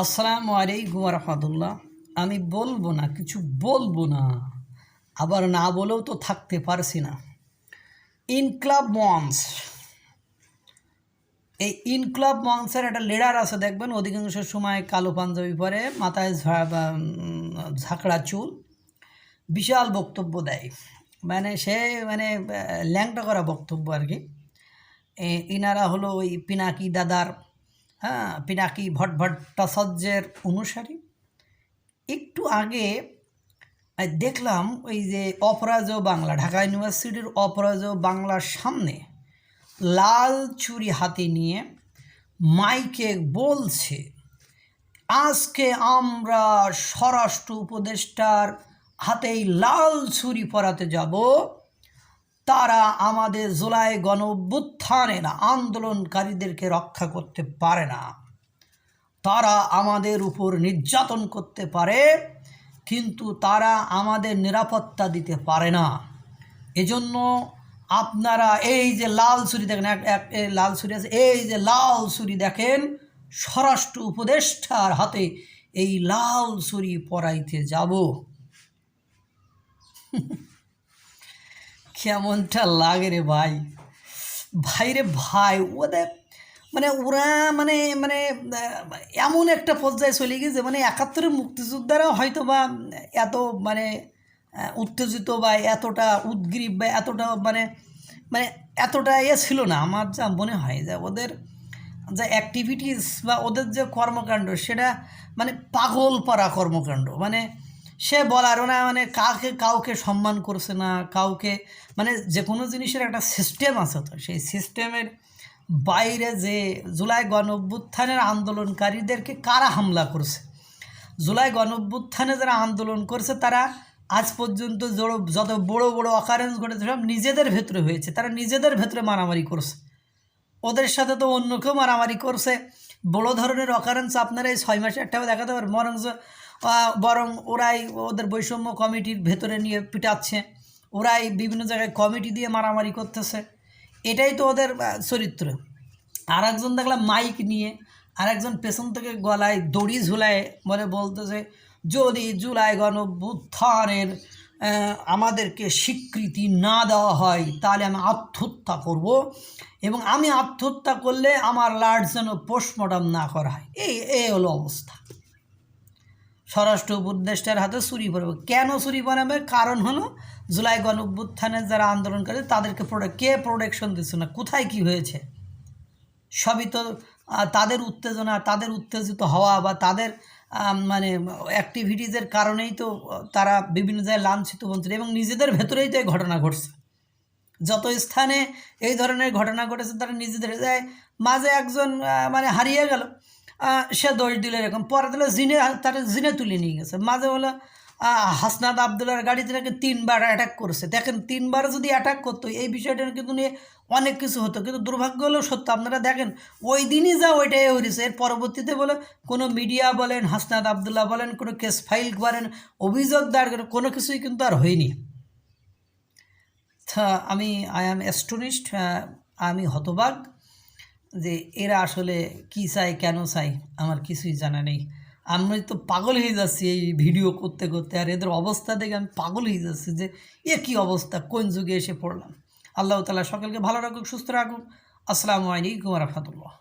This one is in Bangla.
আসসালামু আলাইকুম রহমতুল্লাহ। আমি বলবো না, কিছু বলবো না, আবার না বলেও তো থাকতে পারছি না। ইনকলাব মঞ্চ, এই ইনকলাব মঞ্চের একটা লিডার আছে, দেখবেন অধিকাংশ সময় কালো পাঞ্জাবি পরে, মাথায় ঝাঁকড়া চুল, বিশাল বক্তব্য দেয়। মানে সে মানে ল্যাংটা করা বক্তব্য আর কি। ইনারা হলো ওই পিনাকি দাদার, পিনাকি ভট্টাচার্যের অনুসারী। একটু আগে দেখলাম ওই যে অপরাজেয় বাংলা, ঢাকা ইউনিভার্সিটির অপরাজেয় বাংলার সামনে লাল ছুরি হাতে নিয়ে মাইকে বলছে, আজকে আমরা স্বরাষ্ট্র উপদেষ্টার হাতেই লাল ছুরি পরাতে যাব। তারা আমাদের জুলাই গণঅভ্যুত্থানের আন্দোলনকারীদেরকে রক্ষা করতে পারে না, তারা আমাদের উপর নির্যাতন করতে পারে কিন্তু তারা আমাদের নিরাপত্তা দিতে পারে না। এজন্য আপনারা এই যে লাল ছুরি দেখেন, লাল ছুরি আছে, এই যে লাল ছুরি দেখেন, স্বরাষ্ট্র উপদেষ্টার হাতে এই লাল ছুরি পরাইতে যাব। কেমনটা লাগে রে ভাই, ভাই রে ভাই, ওদের মানে ওরা মানে মানে এমন একটা পর্যায়ে চলে গেছে, মানে 71-এর মুক্তিযোদ্ধারা হয়তো বা এত মানে উত্তেজিত বা এতটা উদ্গ্রীব বা এতটা মানে মানে এতটা ছিল না। আমার যা মনে হয় যে ওদের যে অ্যাক্টিভিটিস বা ওদের যে কর্মকাণ্ড সেটা মানে পাগল পাড়া কর্মকাণ্ড। মানে সে বলারও না, মানে কাউকে সম্মান করছে না, কাউকে মানে যে কোনো জিনিসের একটা সিস্টেম আছে, তো সেই সিস্টেমের বাইরে যে জুলাই গণঅভ্যুত্থানের আন্দোলনকারীদেরকে কারা হামলা করছে, জুলাই গণঅভ্যুত্থানে যারা আন্দোলন করছে তারা আজ পর্যন্ত যত বড় বড় অকারেন্স ঘটেছে সব নিজেদের ভেতরে হয়েছে, তারা নিজেদের ভেতরে মারামারি করছে। ওদের সাথে তো অন্য কেউ মারামারি করছে। বড় ধরনের অকারেন্স আপনারা এই 6 মাসে একটাও দেখাতে পারেন? বরং ওরাই ওদের বৈষম্য কমিটির ভেতরে নিয়ে পিটাচ্ছে, ওরাই বিভিন্ন জায়গায় কমিটি দিয়ে মারামারি করতেছে, এটাই তো ওদের চরিত্র। আর একজন দেখলাম মাইক নিয়ে, আর একজন পেছন থেকে গলায় দড়ি ঝুলায় বলতেছে, যদি জুলাই গণঅভ্যুত্থানের আমাদেরকে স্বীকৃতি না দেওয়া হয় তাহলে আমি আত্মহত্যা করব, এবং আমি আত্মহত্যা করলে আমার লাশ যেন পোস্টমর্টম না করা হয়। এই হলো অবস্থা। স্বরাষ্ট্র উপদেষ্টার হাতে ছুরি পড়বে। কেন ছুরি পড়াবে? কারণ হলো জুলাই গণঅভ্যুত্থানের যারা আন্দোলন করে তাদেরকে কে প্রোটেকশন দিচ্ছে না, কোথায় কি হয়েছে, সবই তো তাদের উত্তেজনা, তাদের উত্তেজিত হওয়া বা তাদের মানে অ্যাক্টিভিটিসের কারণেই তো তারা বিভিন্ন জায়গায় লাঞ্ছিত বঞ্চিত, এবং নিজেদের ভেতরেই তো এই ঘটনা ঘটছে। যত স্থানে এই ধরনের ঘটনা ঘটেছে তারা নিজেদের যায়, মাঝে একজন মানে হারিয়ে গেল, সে দোষ দিল, এরকম পরে দিল তারা জিনে তুলে নিয়ে গেছে। মাঝে হলো হাসনাত আবদুল্লার গাড়িতে নাকি 3বার অ্যাটাক করেছে। দেখেন, 3বার যদি অ্যাটাক করতো এই বিষয়টা কিন্তু নিয়ে অনেক কিছু হতো, কিন্তু দুর্ভাগ্য হলেও সত্য। আপনারা দেখেন ওই দিনই যা ওইটাই হয়েছে, এর পরবর্তীতে বলে কোনো মিডিয়া বলেন, হাসনাত আবদুল্লাহ বলেন, কোনো কেস ফাইল করেন, অভিযোগ দায়ের করেন, কোনো কিছুই কিন্তু আর হয়নি। আমি আই অ্যাম অ্যাস্টোনিশড, আমি হতবাক যে এরা আসলে কী চাই, কেন চাই, আমার কিছুই জানা নেই। আমি তো পাগল হয়ে যাচ্ছি এই ভিডিও করতে করতে, আর এদের অবস্থা দেখে আমি পাগল হয়ে যাচ্ছি যে এ কী অবস্থা, কোন যুগে এসে পড়লাম। আল্লাহ তাআলা সকলকে ভালো রাখুক, সুস্থ রাখুক। আসসালামু আলাইকুম ওয়া রাহমাতুল্লাহ।